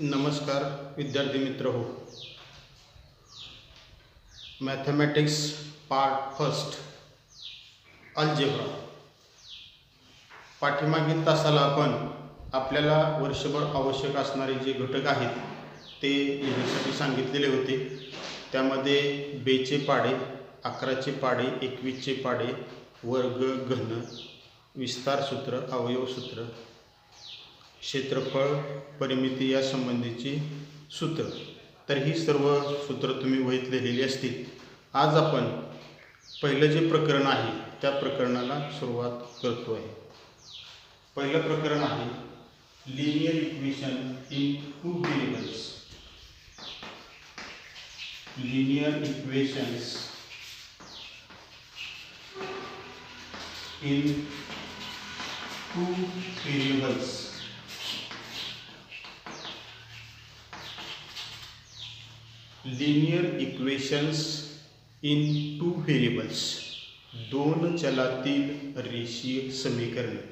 नमस्कार विद्यार्थी मित्र हो. Mathematics part first algebra. पाठीमागील तासाला आपण आपल्याला वर्षभर आवश्यक असणारे जे घटक आहेत ते लिहिण्यासाठी सांगितलेले होते. त्यामध्ये बेचे पाढे, 11चे पाढे, 21चे पाढे, वर्ग, घन, विस्तार सूत्र, अवयव सूत्र, क्षेत्रफळ, परिमिती या संबंधीची सूत्र. तर ही सर्व सूत्र तुम्ही वहीत लिहिलेली असतील. आज आपण पहिलं जे प्रकरण आहे त्या प्रकरणाला सुरुवात करतो आहे. पहिलं प्रकरण आहे linear equation in two variables. Linear equations in two variables. Linear equations in two variables. दोन चलातील रेषीय समीकरणे.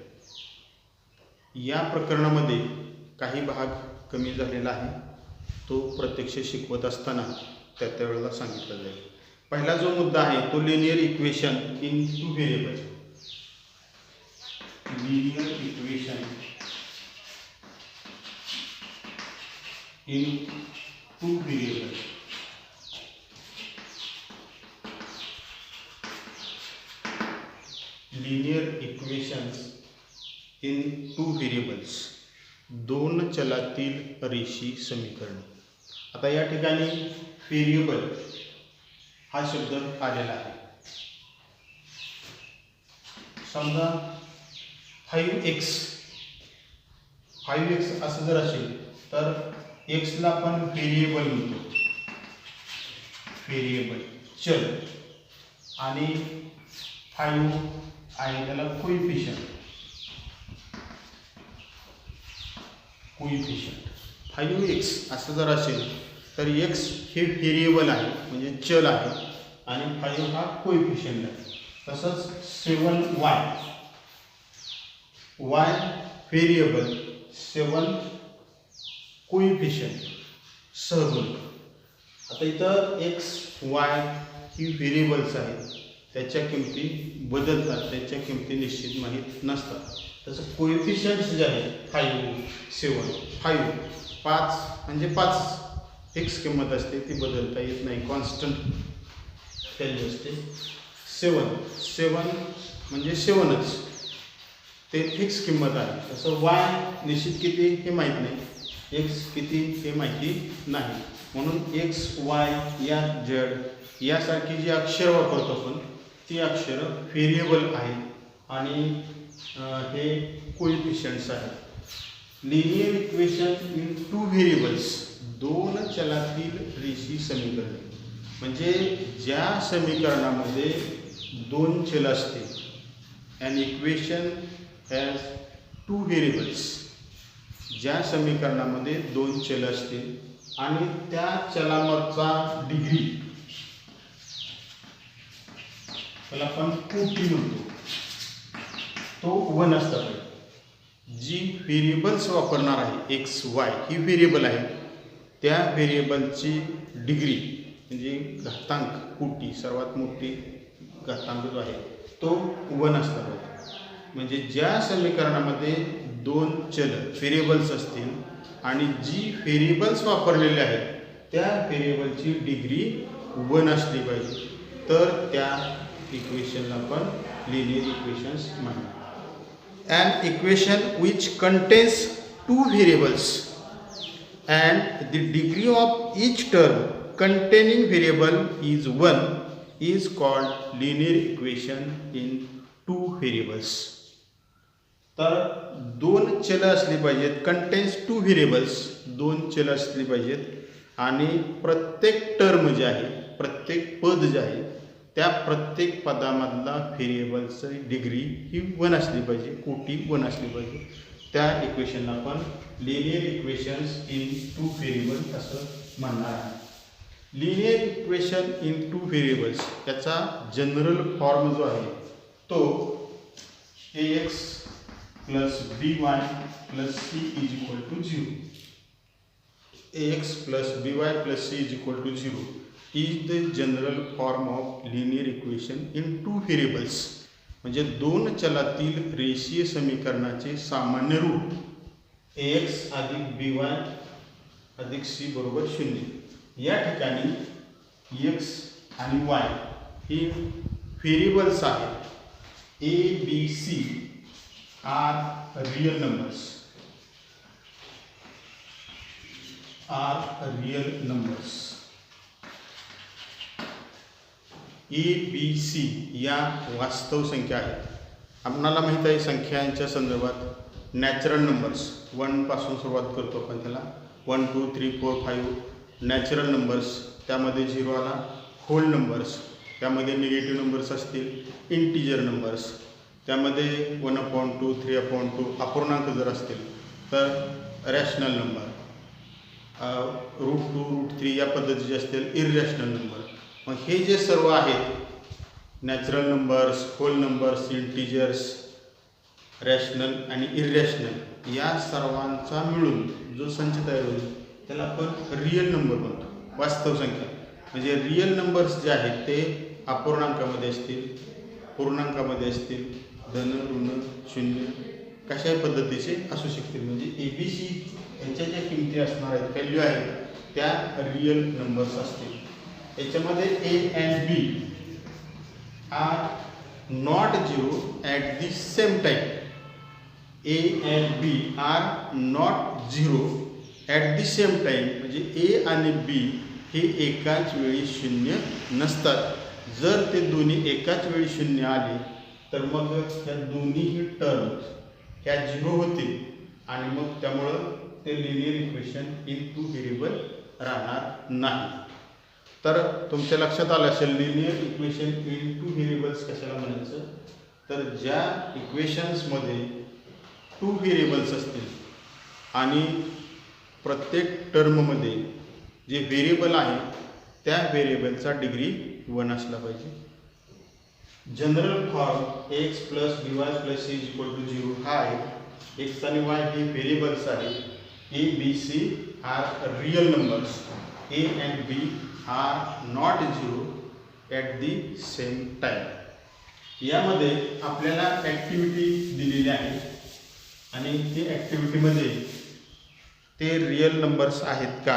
या प्रकरणामध्ये काही भाग कमी झालेला आहे, तो प्रत्यक्ष शिकवत असताना त्या वेळेला सांगितलं जाईल. पहिला जो मुद्दा आहे तो linear equation in two variable. Linear equation in two variable. Linear equations in two variables. दोन चलातील रेषीय समीकरणे. आता या ठिकाणी व्हेरिएबल हा शब्द आलेला आहे. समजा 5x असं जर असेल तर x ला आपण व्हेरिएबल म्हणतो, व्हेरिएबल चल, आणि 5 आहे त्याला कोइफिशियंट. 5x असं जर असेल तर x हे व्हेरिएबल आहे म्हणजे चल आहे आणि 5 हा कोइफिशियंट आहे. तसंच 7y व्हेरिएबल, 7 कोइफिशियंट सहगुणक. आता इथं x y ही व्हेरिएबल्स आहेत, त्याच्या किमती बदलतात, त्याच्या किमती निश्चित माहीत नसतात. तसं कोइफिशियंट्स जे आहेत 5, 7, 5 म्हणजे 5 फिक्स किंमत असते, ती बदलता येत नाही, कॉन्स्टंट व्हॅल्यू असते. 7 म्हणजे 7च, ते फिक्स किंमत आहे. तसं y निश्चित किती हे माहीत नाही, x किती हे माहिती नाही. म्हणून x, y या z यासारखी जी अक्षर वापरतो आपण ती अक्षर व्हेरिएबल आहेत आणि हे कोइफिशियंट्स आहेत. Linear equation in two variables. दोन चलातील रेषीय समीकरणे म्हणजे ज्या समीकरणामध्ये दोन चल असतील. अन इक्वेशन हॅज टू व्हेरिएबल्स. ज्या समीकरणामध्ये दोन चल असतील आणि त्या चलावरचा डिग्री त्याला आपण कोटी म्हणतो, तो 1 असला पाहिजे. जी व्हेरिएबल्स वापरणार आहे x y ही व्हेरिएबल आहे, त्या व्हेरिएबलची डिग्री म्हणजे घातांक, कोटी, सर्वात मोठी घातांक जो आहे तो 1 असला पाहिजे. म्हणजे ज्या समीकरणामध्ये दोन चल व्हेरिएबल्स असतील आणि जी व्हेरिएबल्स वापरलेले आहेत त्या व्हेरिएबलची डिग्री 1 असली पाहिजे, तर त्या इक्वेशनला आपण लिनियर इक्वेशन्स म्हणतो. An equation which contains two variables and the degree of each term containing variable is 1 is called linear equation in two variables. तर दोन चल असली पाहिजेत, कंटेन्स टू व्हेरिएबल्स, दोन चल असली पाहिजेत आणि प्रत्येक टर्म जे आहे, प्रत्येक पद जे आहे त्या प्रत्येक पदामधला व्हेरिएबलची डिग्री ही 1 असली पाहिजे, कोटी 1 असली पाहिजे. त्या इक्वेशनला आपण linear equations in two variables असं म्हणणार आहे. Linear equation in two variables याचा जनरल फॉर्म जो आहे तो ax + by + c = 0. ax plus by plus c is equal to 0 is the general form of linear equation in two variables. म्हणजे दोन चलातील रेषीय समीकरणाचे सामान्य रूप ax अधिक by अधिक c बरोबर 0. या ठिकाणी x आणि y ही व्हेरिएबल्स आहेत. a b c are real numbers. A B C या वास्तव संख्या आहेत. आपणाला माहीत आहे संख्यांच्या संदर्भात नॅचरल नंबर्स 1 पासून सुरुवात करतो आपण त्याला 1 2 3 4 5 नॅचरल नंबर्स, त्यामध्ये 0 आला होल नंबर्स, त्यामध्ये निगेटिव्ह नंबर्स असतील इंटिजर नंबर्स, त्यामध्ये 1/2 3/2 अपूर्णांक जर असतील तर रॅशनल नंबर, √2 √3 या पद्धतीचे असतील इररॅशनल नंबर. मग हे जे सर्व आहेत natural numbers, whole numbers, integers, rational आणि इररॅशनल या सर्वांचा मिळून जो संच तयार होईल त्याला आपण रिअल नंबर म्हणतो, वास्तव संख्या. म्हणजे रिअल नंबर्स जे आहेत ते अपूर्णांकामध्ये असतील, पूर्णांकामध्ये असतील, धन ऋण शून्य कशाही पद्धतीचे असू शकतील. म्हणजे ABC यांच्या ज्या किमती असणार आहेत, व्हॅल्यू आहेत त्या रिअल नंबर्स असतील. याच्यामध्ये A and B are not zero at the same time. A and B are not zero at the same time. म्हणजे A आणि B हे एकाच वेळी शून्य नसतात. जर ते दोन्ही एकाच वेळी शून्य आले तर मग ह्या दोन्हीही टर्म्स ह्या झिरो होतील आणि मग त्यामुळं ते linear equation in two variable राहणार नाही. तर तुमच्या लक्षात आलं असेल linear equation in two variables कशाला म्हणायचं. तर ज्या इक्वेशन्समध्ये टू व्हेरिएबल्स असतील आणि प्रत्येक टर्ममध्ये जे व्हेरिएबल आहे त्या व्हेरिएबलचा डिग्री 1 असला पाहिजे. General form x plus by plus c is equal to 0 हा आहे. एक्स आणि y हे व्हेरिएबल्स आहेत. A B C are real numbers. A and B are not zero at the same time. यामध्ये आपल्याला ॲक्टिव्हिटी दिलेली आहे आणि ती ॲक्टिव्हिटीमध्ये ते रिअल नंबर्स आहेत का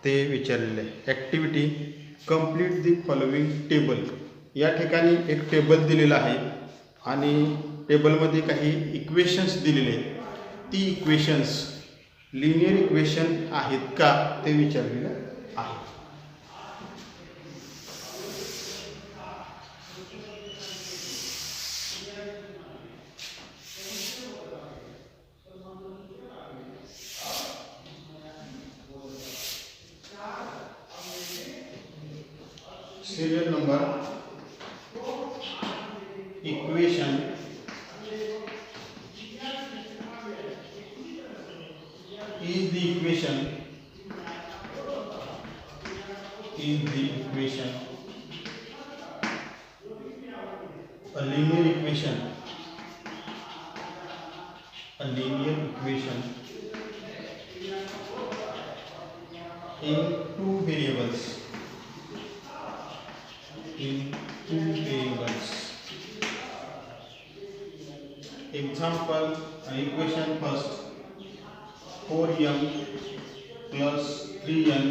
ते विचारलेले आहे. Activity complete the following table. या ठिकाणी एक टेबल दिलेलं आहे आणि टेबलमध्ये काही इक्वेशन्स दिलेले आहेत. ती इक्वेशन्स लिनियर इक्वेशन आहेत का ते विचारलेलं आहे. serial number equation is the equation a linear equation in two variables. Example, equation first 4m plus 3n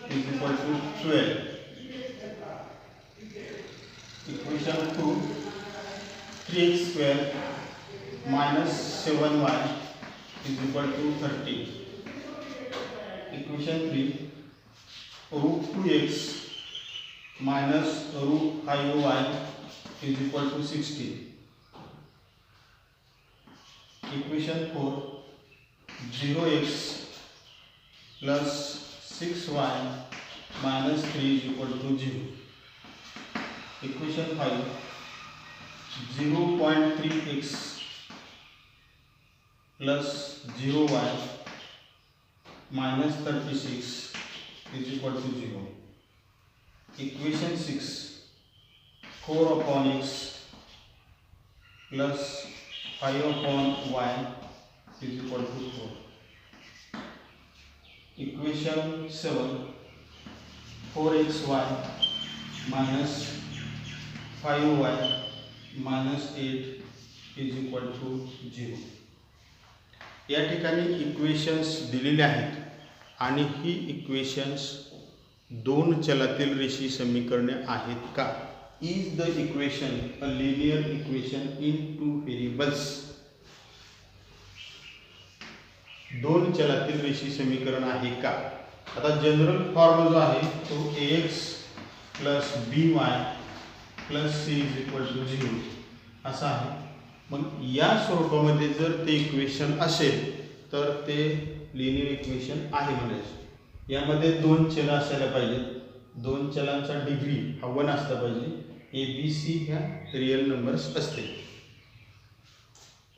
is equal to 12. Equation 2 3x square minus 7y is equal to 30. Equation 3 root 2x minus root 5y is equal to 60. Equation 4 0x plus 6y minus 3 is equal to 0. Equation 5 0.3x plus 0y minus 36 is equal to 0. Equation 6 4 upon x plus 5 upon y is equal to 4. Equation 7 4xy minus 5y minus 8 is equal to 0. या ठिकाणी equations दिलेले आहेत आणि ही equations दोन चलातील रेषीय समीकरणे आहेत का? Is the equation a linear equation in two variables? दोन चलातील रेषीय समीकरण आहे का? आता जनरल फॉर्म जो आहे तो ax plus by plus c is equal to 0 असा आहे. मग या स्वरूपामध्ये जर ते इक्वेशन असेल तर ते लिनियर इक्वेशन आहे म्हणायचे. यामध्ये दोन चल असायला पाहिजेत. दोन चलांचा डिग्री हा 1 असला पाहिजे. ए बी सी ह्या रियल नंबर्स असतील.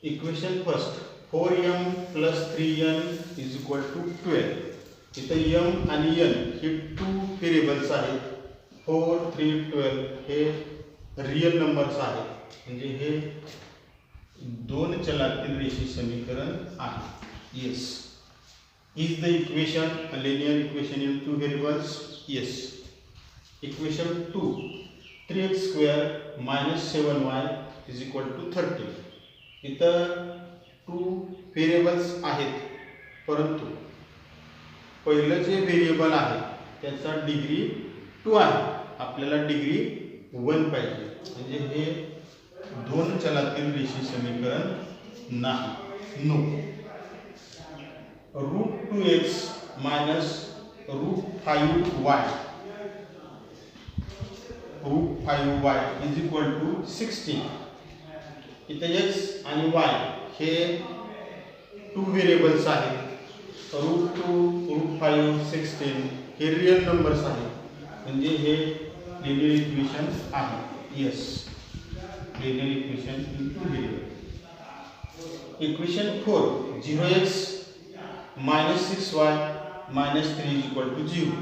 Equation first 4m plus 3n is equal to 12. इथं m आणि n हे टू व्हेरिएबल्स आहेत. 4, 3, 12 हे रियल नंबर्स आहेत. म्हणजे हे दोन चलातील रेषीय समीकरण आहे. Yes. Is the equation a linear equation in two variables? Yes. Equation 2 3x² minus 7y is equal to 30. इथं टू व्हेरिएबल्स आहेत, परंतु पहिलं जे व्हेरिएबल आहे त्याचा डिग्री 2 आहे. आपल्याला डिग्री 1 पाहिजे. म्हणजे हे दोन चलातील रेषीय समीकरण नाही. No. √2x minus √5y √5y is equal to 16. इथं x आणि y हे टू व्हेरिएबल्स आहेत. √2, √5, 16 हे रियल नंबर्स आहेत. म्हणजे हे लिनियर इक्वेशन आहे. Yes. Linear equation in two variable. Equation 4 0x minus 6y minus 3 is equal to 0.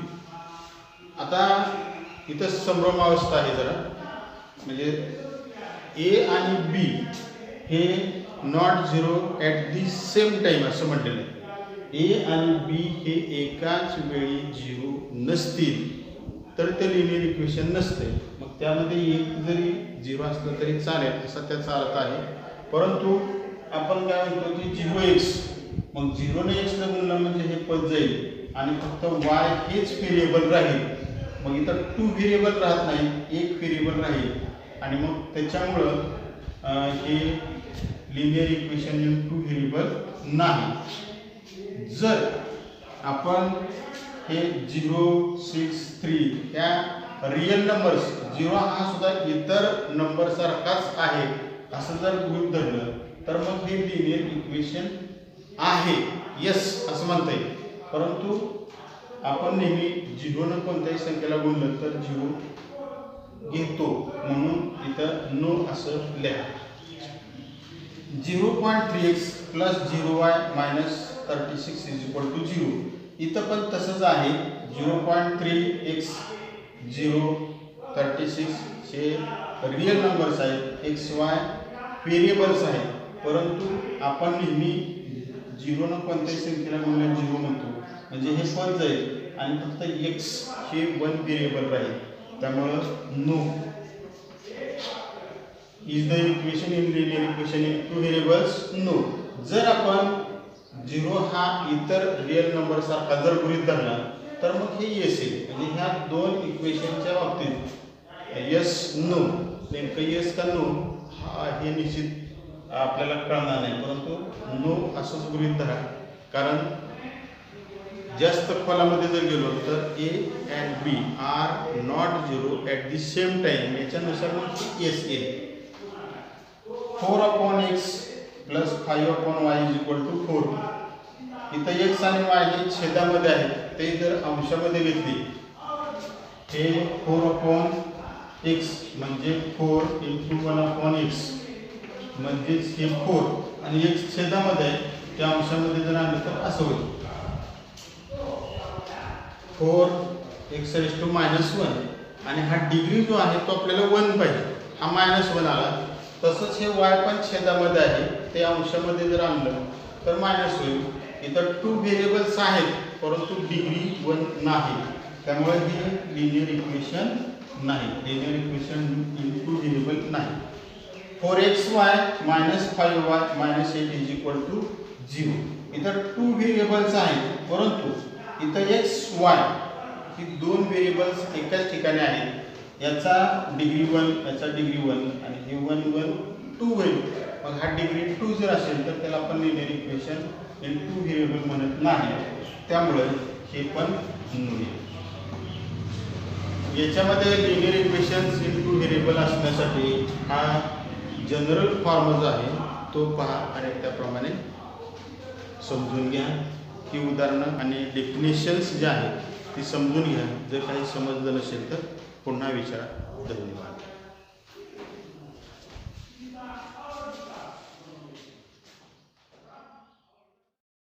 आता इथं संभ्रमावस्था आहे जरा. म्हणजे ए आणि बी हे not zero at the same time असं म्हटलेलं आहे. ए आणि बी हे एकाच वेळी 0 नसतील तर ते लिनियर इक्वेशन नसते. मग त्यामध्ये एक जरी 0 असलं तरी चालेल असा त्याचा अर्थ आहे. परंतु आपण काय म्हणतो की 0x, मग 0 ने x ला गुणलं म्हणजे हे पद जाईल आणि फक्त y हेच व्हेरिएबल राहील. मग इथं टू व्हेरिएबल राहत नाही, एक व्हेरिएबल राहील आणि मग त्याच्यामुळं हे linear equation in two variable नाही. जर आपण हे 0, 6, 3 या रियल नंबर्स 0 हा सुद्धा इतर नंबर सारखाच आहे असं जर गृहीत धरलं तर मग हे लिनियर इक्वेशन आहे. येस असं म्हणता येईल. परंतु आपण नेहमी 0 न कोणत्याही संख्येला गुणलं तर 0 घेतो, म्हणून इथं नो असं लिहा. 0.3x plus 0y minus 36 is equal to 0. इथं पण तसंच आहे. 0.3x 0 36 हे रियल नंबर्स आहेत. xy व्हेरिएबल्स आहेत. परंतु आपण नेहमी 0 न कोणत्याही संख्येला गुणलं 0 म्हणतो, म्हणजे हे पद जाईल आणि फक्त x हे 1 व्हेरिएबल राहील. त्यामुळं no. Is the equation in linear equation in two variables? No. जर आपण 0 हा इतर रियल नंबर सारखा जर गृहीत धरला तर मग हे येस येईल. म्हणजे ह्या दोन इक्वेशनच्या बाबतीत येस नो, नेमकं येस का नो हे निश्चित आपल्याला कळणार नाही. परंतु नो असंच गृहीत धरा. कारण जास्त खोलामध्ये जर गेलो तर A and B are not 0 at the same time. याच्यानुसार मग येस येईल. 4/x plus 5/y is equal to 4. इथं x आणि y हे छेदामध्ये आहेत. ते जर अंशामध्ये घेतली हे 4/x म्हणजे 4 × 1/x म्हणजेच हे 4 आणि x छेदामध्ये आहे, त्या अंशामध्ये जर आणलं तर असं होईल 4x⁻1 आणि हा डिग्री जो आहे तो आपल्याला 1 पाहिजे. हा -1 आला. तसंच हे y पण छेदामध्ये आहे, ते अंशामध्ये जर आणलं तर मायनस होईल. इतर 2 व्हेरिएबल्स आहेत परंतु डिग्री 1 नाही, त्यामुळे हे लिनियर इक्वेशन नाही, लिनियर इक्वेशन इन 2 व्हेरिएबल नाही. 4xy minus 5y minus 8 is equal to 0. इतर 2 व्हेरिएबल्स आहेत परंतु इथं x y ही 2 व्हेरिएबल्स एकाच ठिकाणी आहेत. याचा डिग्री 1 याचा डिग्री 1 आणि हे 1 1 2 होईल. मग हा डिग्री 2 जर असेल तर त्याला आपण लिनियर इक्वेशन इन 2 व्हेरिएबल म्हणत नाही, त्यामुळे हे पण नो. याच्यामध्ये लिनियर इक्वेशन्स इन 2 व्हेरिएबल असण्यासाठी हा जनरल फॉर्म जो आहे तो पहा आणि त्याप्रमाणे समजून घ्या. ही उदाहरणं आणि डेफिनेशन्स जे आहेत ती समजून घ्या. जर काही समजलं नसेल तर पुन्हा विचारा. धन्यवाद.